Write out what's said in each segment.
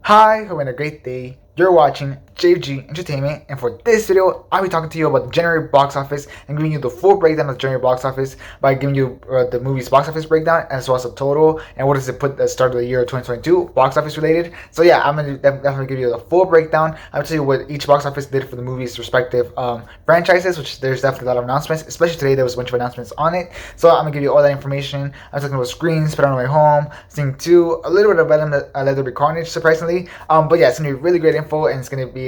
Hi, hope you're having a great day. You're watching JG Entertainment, and for this video, I'll be talking to you about the January box office and giving you the full breakdown of the January box office by giving you the movie's box office breakdown as well as the total and what does it put at the start of the year 2022 box office related. So yeah, I'm gonna definitely give you the full breakdown. I'll tell you what each box office did for the movie's respective franchises, which there's definitely a lot of announcements, especially today there was a bunch of announcements on it. So I'm gonna give you all that information. I'm talking about Scream, Spit on the Way Home, Sing 2, a little bit of Venom Let Carnage, surprisingly. But yeah, it's gonna be really great info and it's gonna be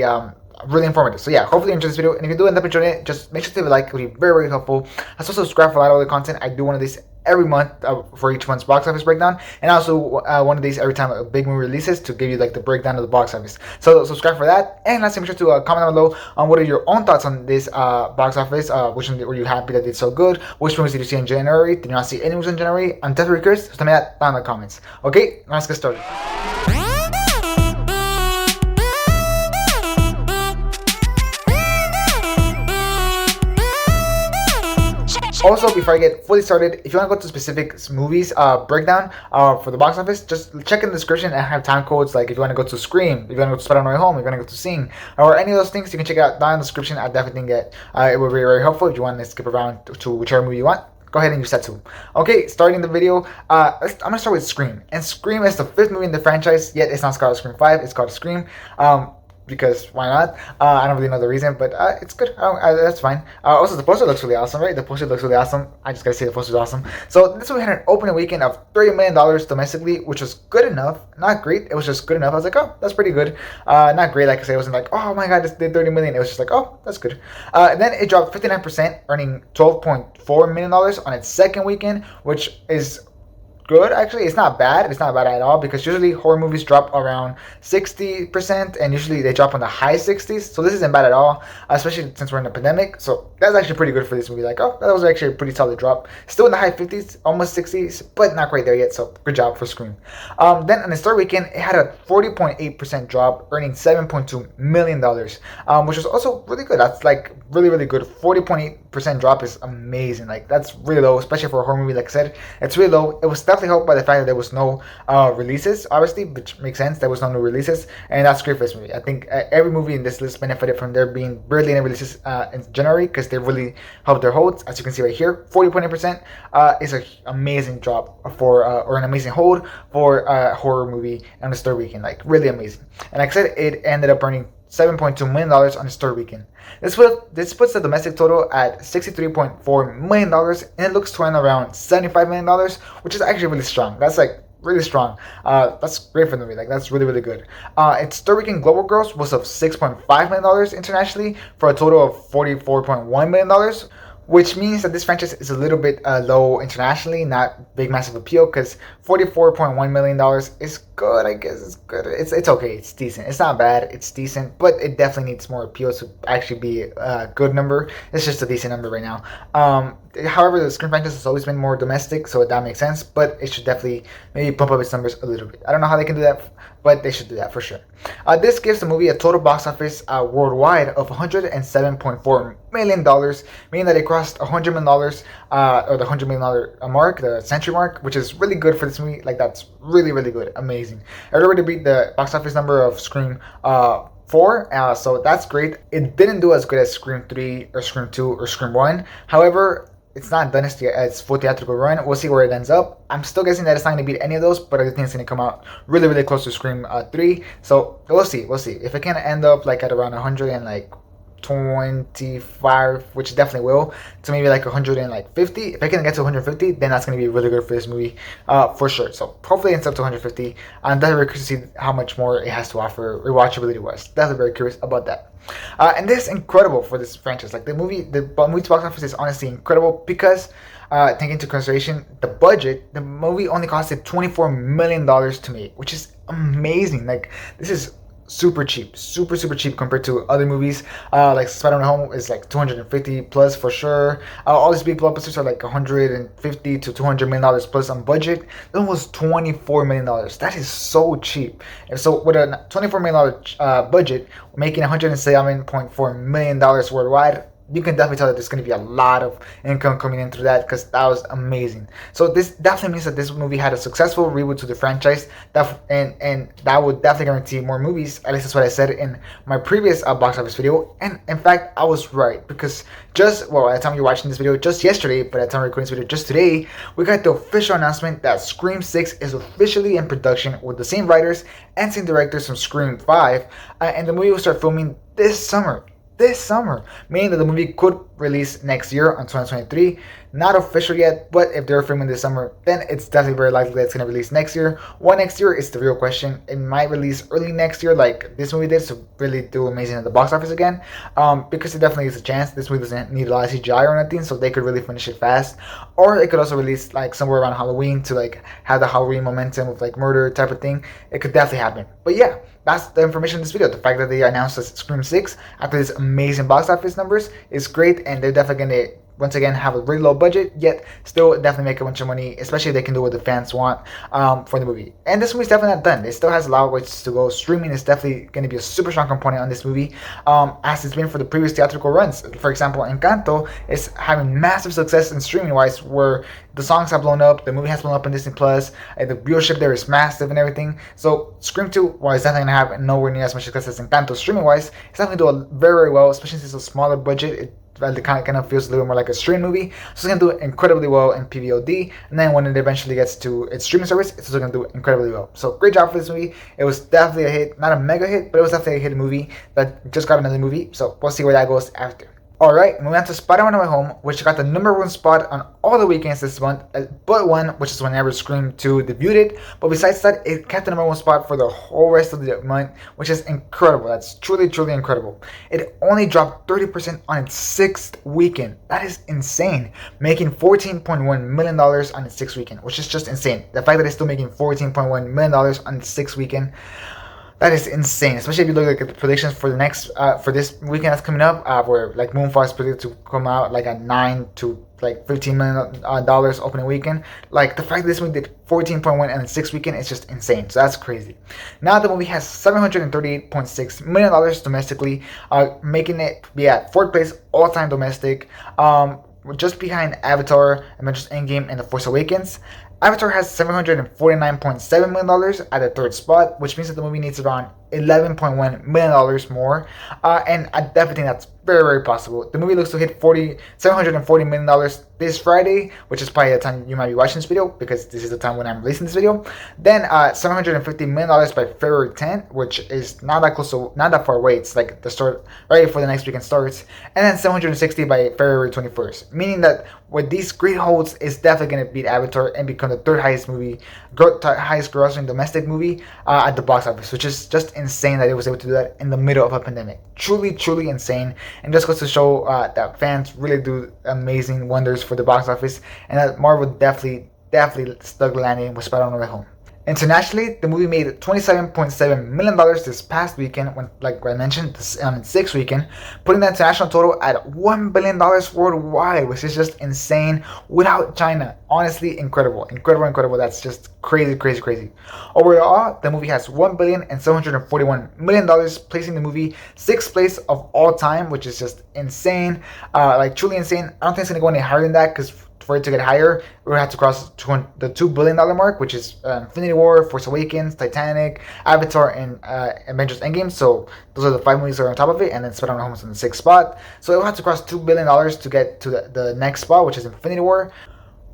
really informative. So yeah, hopefully you enjoy this video. And if you do end up enjoying it, just make sure to leave a like. It would be very, very helpful. I also subscribe for a lot of other content. I do one of these every month for each month's box office breakdown, and also one of these every time a big movie releases to give you like the breakdown of the box office. So subscribe for that, and lastly, make sure to comment down below on what are your own thoughts on this box office. Which one were you happy that did so good? Which movies did you see in January? Did you not see any movies in January? I'm definitely curious. So tell me that down in the comments. Okay, now let's get started. Also, before I get fully started, if you want to go to specific movies breakdown for the box office, just check in the description and have time codes. Like if you want to go to Scream, if you want to go to Spider-Man No Way Home, if you want to go to Sing, or any of those things, you can check it out down in the description. I definitely think that it will be very helpful if you want to skip around to whichever movie you want. Go ahead and use that too. Okay, starting the video, I'm gonna start with Scream, and Scream is the fifth movie in the franchise. Yet it's not called Scream 5; it's called Scream. Because why not? I don't really know the reason, but it's good. That's fine. Also, the poster looks really awesome, right? The poster looks really awesome. I just gotta say the poster's awesome. So this movie had an opening weekend of $30 million domestically, which was good enough. Not great. It was just good enough. I was like, oh, that's pretty good. Not great. Like I say, it wasn't like, oh my god, this did 30 million. It was just like, oh, that's good. And then it dropped 59%, earning $12.4 million on its second weekend, which is good. Actually, it's not bad. It's not bad at all, because usually horror movies drop around 60%, and usually they drop on the high 60s. So this isn't bad at all, especially since we're in a pandemic. So that's actually pretty good for this movie. Like, oh, that was actually a pretty solid drop. Still in the high 50s, almost 60s, but not quite there yet. So good job for Scream. Then on its third weekend, it had a 40.8% drop, earning $7.2 million, which was also really good. That's like really, really good. 40.8% drop is amazing. Like that's really low, especially for a horror movie. Like I said, it's really low. It was definitely helped by the fact that there was no releases, obviously, which makes sense. There was no new releases, and that's great for this movie. I think every movie in this list benefited from there being barely any releases in January, because they really helped their holds. As you can see right here, 40.8% is an amazing drop for or an amazing hold for a horror movie on its third weekend. Like really amazing. And like I said, it ended up earning $7.2 million on its third weekend. This puts the domestic total at $63.4 million, and it looks to end around $75 million, which is actually really strong. That's like really strong. That's great for the movie. Like that's really, really good. Its third weekend global gross was of $6.5 million internationally, for a total of $44.1 million. Which means that this franchise is a little bit low internationally, not big massive appeal, because $44.1 million is good, I guess. It's good. It's okay. It's decent. It's not bad. It's decent, but it definitely needs more appeal to actually be a good number. It's just a decent number right now. However, the Scream franchise has always been more domestic, so that makes sense, but it should definitely maybe pump up its numbers a little bit. I don't know how they can do that, but they should do that for sure. This gives the movie a total box office worldwide of $107.4 million, meaning that it crossed $100 million, or the $100 million mark, the century mark, which is really good for this movie. Like that's really, really good. Amazing. It already beat the box office number of Scream 4, so that's great. It didn't do as good as Scream 3 or Scream 2 or Scream 1. However, it's not done its full theatrical run. We'll see where it ends up. I'm still guessing that it's not going to beat any of those, but I think it's going to come out really, really close to Scream 3. So we'll see. We'll see. If it can end up like at around 125, which it definitely will, to maybe like 150. If I can get to 150, then that's going to be really good for this movie, for sure. So hopefully it ends up to 150. I'm definitely curious to see how much more it has to offer rewatchability wise. Definitely very curious about that. And this is incredible for this franchise. Like the movie's box office is honestly incredible, because taking into consideration the budget, the movie only costed $24 million to make, which is amazing. Like this is super cheap, super cheap compared to other movies. Like Spider-Man Home is like 250 plus for sure. All these big blockbusters are like 150 to $200 million plus on budget. That was $24 million. That is so cheap. And so with a $24 million budget, making $107.4 million worldwide, you can definitely tell that there's going to be a lot of income coming in through that, because that was amazing. So this definitely means that this movie had a successful reboot to the franchise, and that would definitely guarantee more movies. At least that's what I said in my previous box office video. And in fact, I was right, because just, well, at the time you're watching this video, just yesterday, but at the time we're recording this video, just today, we got the official announcement that Scream 6 is officially in production with the same writers and same directors from Scream 5, and the movie will start filming this summer, meaning that the movie could release next year on 2023. Not official yet, but if they're filming this summer, then it's definitely very likely that it's going to release next year. Why next year is the real question. It might release early next year like this movie did, to really do amazing at the box office again, because it definitely is a chance. This movie doesn't need a lot of CGI or anything, so they could really finish it fast. Or it could also release like somewhere around Halloween to like have the Halloween momentum of like murder type of thing. It could definitely happen. But yeah, that's the information in this video. The fact that they announced Scream 6 after this amazing box office numbers is great, and they're definitely going to once again have a really low budget, yet still definitely make a bunch of money, especially if they can do what the fans want for the movie. And this movie's definitely not done. It still has a lot of ways to go. Streaming is definitely going to be a super strong component on this movie, as it's been for the previous theatrical runs. For example, Encanto is having massive success in streaming wise, where the songs have blown up, the movie has blown up on Disney Plus, the viewership there is massive and everything. So Scream 2, while it's definitely going to have nowhere near as much success as Encanto streaming wise, it's definitely doing very, very well, especially since it's a smaller budget. It kind of feels a little more like a stream movie, so it's going to do incredibly well in PVOD, and then when it eventually gets to its streaming service, it's also going to do incredibly well. So great job for this movie. It was definitely a hit, not a mega hit, but it was definitely a hit movie that just got another movie, so we'll see where that goes after. Alright, moving on to Spider-Man No Way Home, which got the #1 spot on all the weekends this month, but one, which is whenever Scream 2 debuted. But besides that, it kept the #1 spot for the whole rest of the month, which is incredible. That's truly, truly incredible. It only dropped 30% on its 6th weekend. That is insane. Making $14.1 million on its 6th weekend, which is just insane. The fact that it's still making $14.1 million on its 6th weekend, that is insane, especially if you look at the predictions for the next for this weekend that's coming up, where like Moonfall is predicted to come out like at $9 to like $15 million opening weekend. Like the fact that this movie did 14.1 and the 6th weekend is just insane. So that's crazy. Now the movie has $738.6 million domestically, making it be at 4th place all time domestic, just behind Avatar, Avengers Endgame, and The Force Awakens. Avatar has $749.7 million at the 3rd spot, which means that the movie needs around $11.1 million more, and I definitely think that's very, very possible. The movie looks to hit $740 million this Friday, which is probably the time you might be watching this video, because this is the time when I'm releasing this video. Then $750 million by February 10th, which is not that close to, not that far away. It's like the start right before the next weekend starts, and then $760 by February 21st, meaning that with these great holds, it's definitely going to beat Avatar and become the 3rd highest grossing domestic movie at the box office, which is just insane that it was able to do that in the middle of a pandemic. Truly, truly insane, and just goes to show that fans really do amazing wonders for the box office, and that Marvel definitely stuck the landing with Spider-Man No Way Home. Internationally, the movie made $27.7 million this past weekend, when, like I mentioned, on its 6th weekend, putting the international total at $1 billion worldwide, which is just insane without China. Honestly, incredible. That's just crazy. Overall, the movie has $1,741 million, placing the movie 6th place of all time, which is just insane. Like truly insane. I don't think it's going to go any higher than that, because for it to get higher, we would have to cross the $2 billion mark, which is Infinity War, Force Awakens, Titanic, Avatar, and Avengers Endgame. So those are the 5 movies that are on top of it, and then Spider-Man Home is in the 6th spot. So it will have to cross $2 billion to get to the next spot, which is Infinity War,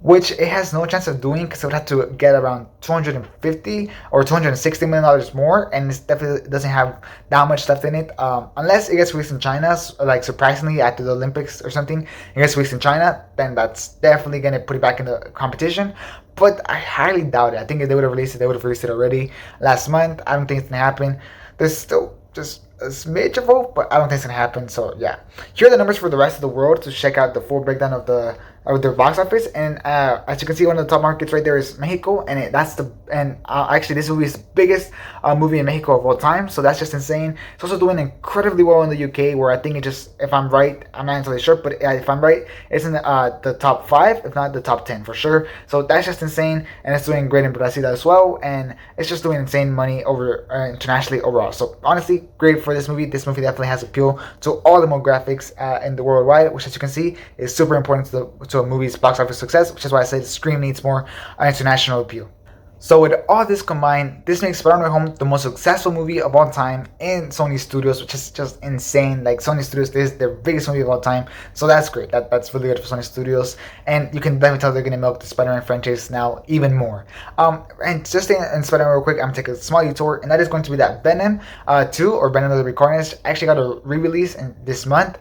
which it has no chance of doing, because it would have to get around $250 or $260 million more, and it definitely doesn't have that much left in it, unless it gets released in China, like surprisingly after the Olympics or something, it gets released in China, then that's definitely going to put it back in the competition. But I highly doubt it. I think if they would have released it, they would have released it already last month. I don't think it's going to happen. There's still just a smidge of hope, but I don't think it's going to happen. So yeah, here are the numbers for the rest of the world to check out the full breakdown of the of their box office, and as you can see, one of the top markets right there is Mexico, and actually this movie is the biggest movie in Mexico of all time, so that's just insane. It's also doing incredibly well in the UK, where I think it just, if I'm right, I'm not entirely sure, but if I'm right, it's in the top 5, if not the top 10 for sure. So that's just insane, and it's doing great in Brazil as well, and it's just doing insane money over internationally overall. So honestly, great for this movie. This movie definitely has appeal to all demographics in the worldwide, which, as you can see, is super important to a movie's box office success, which is why I say Scream needs more international appeal. So with all this combined, this makes Spider-Man No Way Home the most successful movie of all time in Sony Studios, which is just insane. Like, Sony Studios, this is their biggest movie of all time, so that's great. That's really good for Sony Studios, and you can definitely tell they're gonna milk the Spider-Man franchise now even more. And just staying in Spider-Man real quick, I'm gonna take a small detour, and that is going to be that Venom 2 or Venom Let Carnage actually got a re-release in this month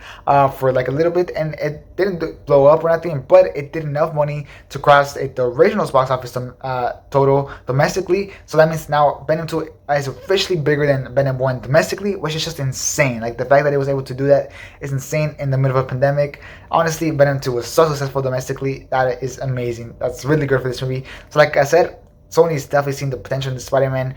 for like a little bit, and it didn't blow up or nothing, but it did enough money to cross the original's box office total domestically. So that means now Venom 2 is officially bigger than Venom 1 domestically, which is just insane. Like, the fact that it was able to do that is insane in the middle of a pandemic. Honestly, Venom 2 was so successful domestically. That is amazing. That's really good for this movie. So like I said, Sony's definitely seen the potential in the Spider-Man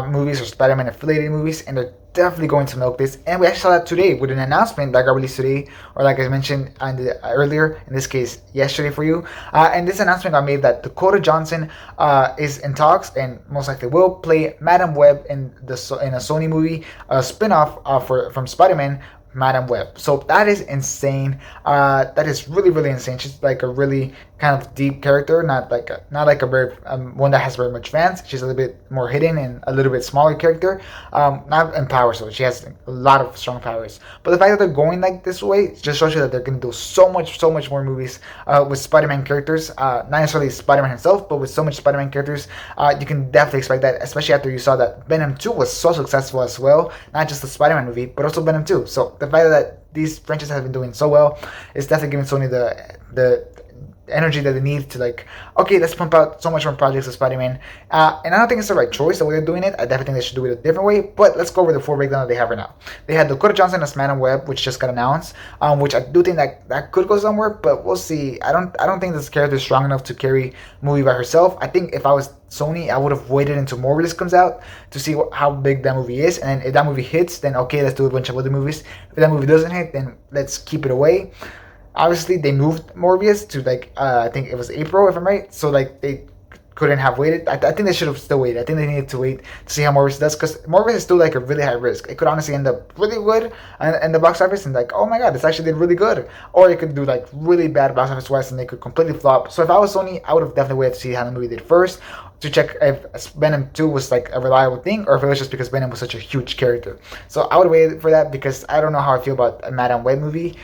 movies or Spider-Man affiliated movies, and they're definitely going to milk this. And we actually saw that today with an announcement that got released today, or like I mentioned earlier, in this case yesterday for you. And this announcement got made that Dakota Johnson is in talks and most likely will play Madam Web in a Sony movie, a spin-off from Spider-Man, Madam Web. So that is insane. That is really, really insane. She's like a really kind of deep character, not like a very one that has very much fans. She's a little bit more hidden and a little bit smaller character, not in power, so she has a lot of strong powers. But the fact that they're going like this way just shows you that they're going to do so much more movies with Spider-Man characters, not necessarily Spider-Man himself, but with so much Spider-Man characters. You can definitely expect that, especially after you saw that Venom 2 was so successful as well, not just the Spider-Man movie, but also Venom 2. So the fact that these franchises have been doing so well is definitely giving Sony the energy that they need to, like, okay, let's pump out so much more projects of Spider-Man. And I don't think it's the right choice the way they're doing it. I definitely think they should do it a different way. But let's go over the full breakdown that they have right now. They had Dakota Johnson as Madam Web, which just got announced, which I do think that could go somewhere, but we'll see. I don't think this character is strong enough to carry a movie by herself. I think if I was Sony, I would have waited until Morbius comes out to see how big that movie is, and if that movie hits, then okay, let's do a bunch of other movies. If that movie doesn't hit, then let's keep it away. Obviously, they moved Morbius to I think it was April, if I'm right. So like they couldn't have waited. I think they should have still waited. I think they needed to wait to see how Morbius does, because Morbius is still like a really high risk. It could honestly end up really good in the box office and like, oh my god, this actually did really good, or it could do like really bad box office wise and they could completely flop. So if I was Sony, I would have definitely waited to see how the movie did first, to check if Venom 2 was like a reliable thing, or if it was just because Venom was such a huge character. So I would wait for that, because I don't know how I feel about a Madam Web movie.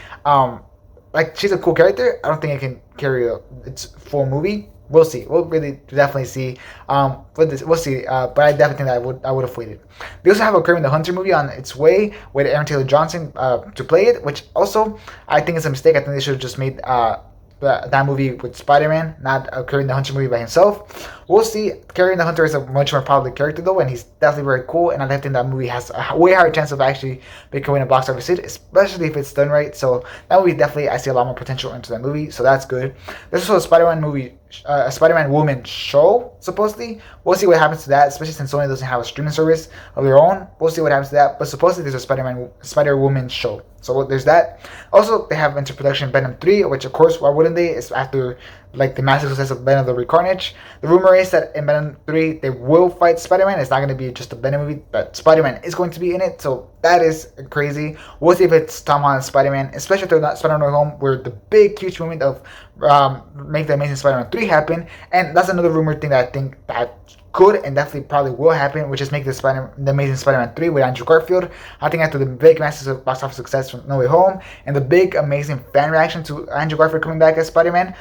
Like, she's a cool character. I don't think it can carry its full movie. We'll see. We'll really definitely see. We'll see. But I definitely think that I would have waited. They also have a Kraven the Hunter movie on its way with Aaron Taylor Johnson to play it, which also I think is a mistake. I think they should have just made that movie with Spider-Man, not Carrying the Hunter movie by himself. We'll see. Carrying the Hunter is a much more popular character though, and he's definitely very cool, and I think that movie has a way higher chance of actually becoming a box office hit, especially if it's done right. So that movie, definitely I see a lot more potential into that movie, so that's good. There's also a Spider-Man movie, a Spider-Man woman show, supposedly. We'll see what happens to that, especially since Sony doesn't have a streaming service of their own. We'll see what happens to that, but supposedly there's a Spider-Woman show. So there's that. Also, they have into production Venom 3, which of course, why wouldn't they? It's after like the massive success of Venom Let Carnage. The rumor is that in Venom 3 they will fight Spider-Man. It's not going to be just a Venom movie, but Spider-Man is going to be in it. So that is crazy. We'll see if it's Tom Holland's Spider-Man, especially if they're not Spider-Man No Way Home, where the big huge movement of make the Amazing Spider-Man 3 happen. And that's another rumor thing that I think that could and definitely probably will happen, which is make the Amazing Spider-Man 3 with Andrew Garfield. I think after the big massive box office success from No Way Home and the big amazing fan reaction to Andrew Garfield coming back as Spider-Man,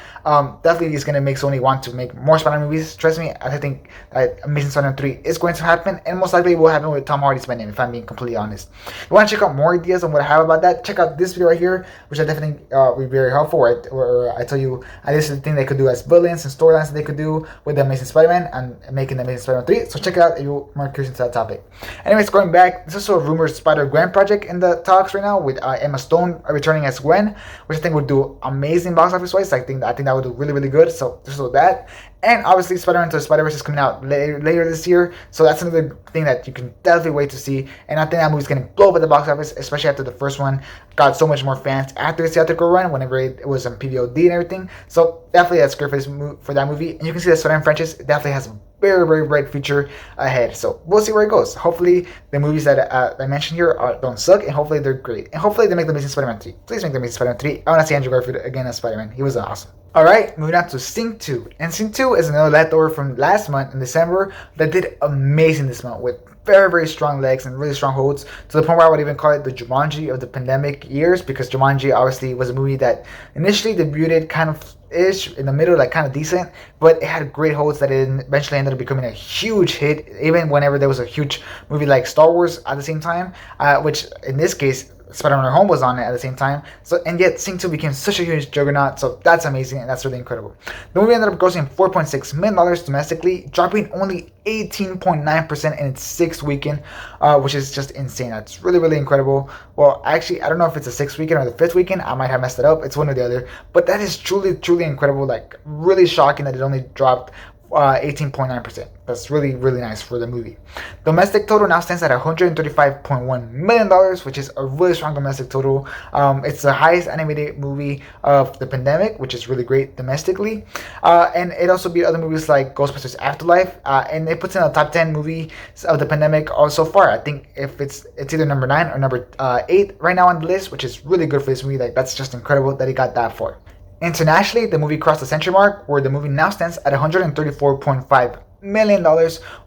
definitely is going to make Sony want to make more Spider-Man movies. Trust me, I think that Amazing Spider-Man 3 is going to happen, and most likely will happen with Tom Hardy's Spider-Man, if I'm being completely honest. If you want to check out more ideas on what I have about that, check out this video right here, which I definitely will be very helpful, where I tell you this is the thing they could do as villains and storylines that they could do with the Amazing Spider-Man and making the Amazing Spider-Man 3. So check it out if you're more curious into that topic. Anyways, going back, there's also a rumored Spider-Gwen project in the talks right now with Emma Stone returning as Gwen, which I think would do amazing box office wise. I think that would do really, really good. So there's also that. And obviously, Spider-Man Into the Spider-Verse is coming out later this year, so that's another thing that you can definitely wait to see. And I think that movie's going to blow up at the box office, especially after the first one got so much more fans after its theatrical run, whenever it was on PVOD and everything. So definitely that's great for that movie. And you can see that Spider-Man franchise definitely has a very, very bright future ahead. So we'll see where it goes. Hopefully, the movies that I mentioned here don't suck, and hopefully they're great. And hopefully they make The Amazing Spider-Man 3. Please make The Amazing Spider-Man 3. I want to see Andrew Garfield again as Spider-Man. He was awesome. Alright, moving on to Sing 2. And Sing 2 is another leftover from last month in December that did amazing this month with very, very strong legs and really strong holds, to the point where I would even call it the Jumanji of the pandemic years, because Jumanji obviously was a movie that initially debuted kind of ish in the middle, like kind of decent, but it had great holds that it eventually ended up becoming a huge hit, even whenever there was a huge movie like Star Wars at the same time, which in this case Spider-Man Home was on it at the same time. So, and yet Sing 2 became such a huge juggernaut, so that's amazing and that's really incredible. The movie ended up grossing $4.6 million domestically, dropping only 18.9% in its sixth weekend, which is just insane. That's really, really incredible. Well, actually, I don't know if it's the sixth weekend or the fifth weekend. I might have messed it up. It's one or the other. But that is truly, truly incredible. Like, really shocking that it only dropped 18.9%. That's really, really nice for the movie. Domestic total now stands at $135.1 million, which is a really strong domestic total. It's the highest animated movie of the pandemic, which is really great domestically. And it also beat other movies like Ghostbusters Afterlife, and it puts in the top 10 movies of the pandemic so far. I think if it's either number 9 or number 8 right now on the list, which is really good for this movie. Like, that's just incredible that it got that far. Internationally, the movie crossed the century mark, where the movie now stands at $134.5 million,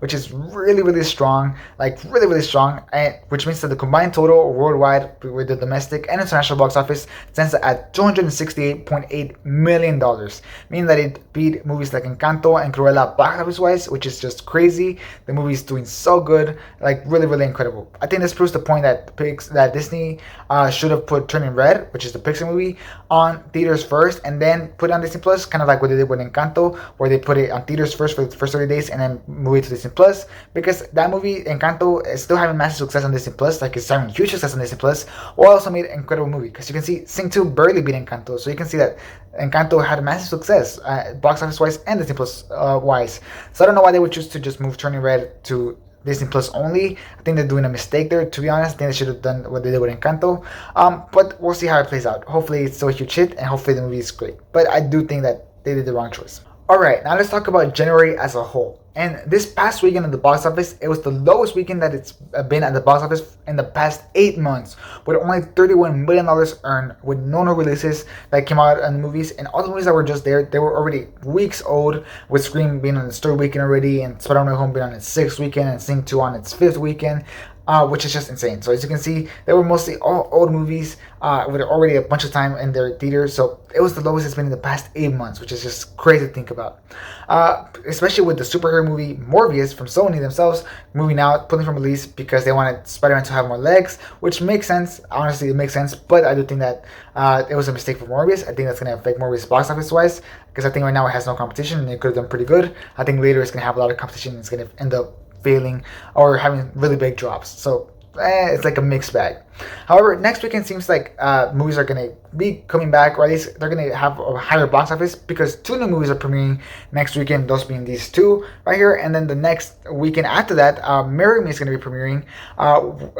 which is really, really strong, like really, really strong, and which means that the combined total worldwide with the domestic and international box office stands at $268.8 million, meaning that it beat movies like Encanto and Cruella box office wise, which is just crazy. The movie is doing so good, like really, really incredible. I think this proves the point that Disney should have put Turning Red, which is the Pixar movie, on theaters first and then put it on Disney Plus, kind of like what they did with Encanto, where they put it on theaters first for the first 30 days and then move it to Disney Plus, because that movie Encanto is still having massive success on Disney Plus, like it's having huge success on Disney Plus, or also made an incredible movie, because you can see Sing 2 barely beat Encanto, so you can see that Encanto had a massive success box office wise and Disney Plus wise. So I don't know why they would choose to just move Turning Red to Disney Plus only. I think they're doing a mistake there, to be honest. I think they should have done what they did with Encanto. But we'll see how it plays out. Hopefully it's still a huge hit, and hopefully the movie is great. But I do think that they did the wrong choice. Alright, now let's talk about January as a whole. And this past weekend at the box office, it was the lowest weekend that it's been at the box office in the past 8 months, with only $31 million earned, with no new releases that came out in the movies. And all the movies that were just there, they were already weeks old, with Scream being on its 3rd weekend already, and Spider-Man Home being on its 6th weekend, and Sing 2 on its 5th weekend. Which is just insane. So as you can see, they were mostly all old movies with already a bunch of time in their theaters. So it was the lowest it's been in the past 8 months, which is just crazy to think about. Especially with the superhero movie Morbius from Sony themselves moving out, putting from release because they wanted Spider-Man to have more legs, which makes sense. Honestly, it makes sense. But I do think that it was a mistake for Morbius. I think that's going to affect Morbius box office wise, because I think right now it has no competition and it could have done pretty good. I think later it's going to have a lot of competition and it's going to end up failing or having really big drops. So it's like a mixed bag. However, next weekend seems like movies are going to be coming back, or at least they're going to have a higher box office, because 2 new movies are premiering next weekend, those being these 2 right here. And then the next weekend after that, Marry Me is going to be premiering,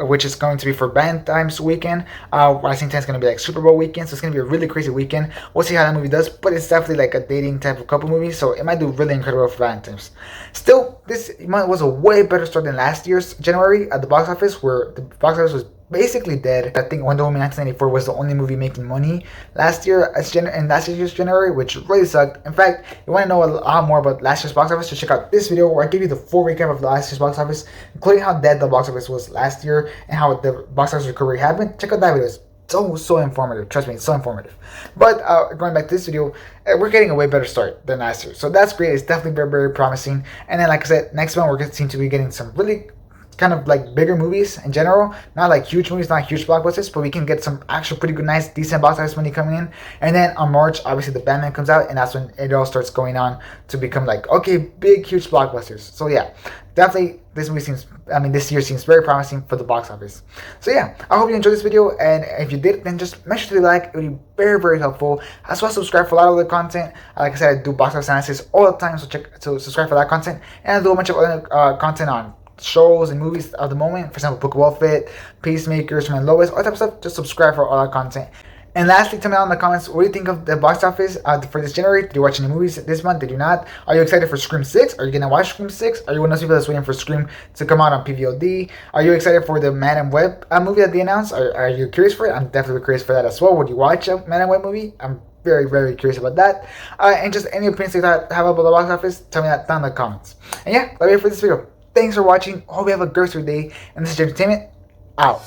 which is going to be for Valentine's weekend. Rising 10 is going to be like Super Bowl weekend, so it's going to be a really crazy weekend. We'll see how that movie does, but it's definitely like a dating type of couple movie, so it might do really incredible for Valentine's. Still, this month was a way better start than last year's January at the box office, where the box office was basically dead. I think Wonder Woman 1994 was the only movie making money last year in last year's January, which really sucked. In fact, if you want to know a lot more about last year's box office, just check out this video where I give you the full recap of last year's box office, including how dead the box office was last year and how the box office recovery happened. Check out that video. It's so informative. Trust me, it's so informative. But going back to this video, we're getting a way better start than last year, so that's great. It's definitely very, very promising. And then, like I said, next month we're going to seem to be getting some really kind of like bigger movies in general, not like huge movies, not huge blockbusters, but we can get some actual pretty good, nice, decent box office money coming in. And then on March, obviously the Batman comes out, and that's when it all starts going on to become like, okay, big, huge blockbusters. So yeah, definitely this year seems very promising for the box office. So yeah, I hope you enjoyed this video, and if you did, then just make sure to like. It would be very, very helpful. As well, subscribe for a lot of other content. Like I said, I do box office analysis all the time, so subscribe for that content. And I do a bunch of other content on shows and movies of the moment. For example, Book of Boba Fett, Peacemakers, Man Lopez, all that type of stuff. Just subscribe for all that content. And lastly, tell me down in the comments, what do you think of the box office for this January? Did you watch any movies this month? Did you not? Are you excited for Scream 6? Are you going to watch Scream 6? Are you one of those people that's waiting for Scream to come out on PVOD? Are you excited for the Madam Web movie that they announced? Are you curious for it? I'm definitely curious for that as well. Would you watch a Madam Web movie? I'm very, very curious about that. And just any opinions you have about the box office, tell me that down in the comments. And yeah, that's it for this video. Thanks for watching. Hope you have a great day. And this is James Entertainment, out.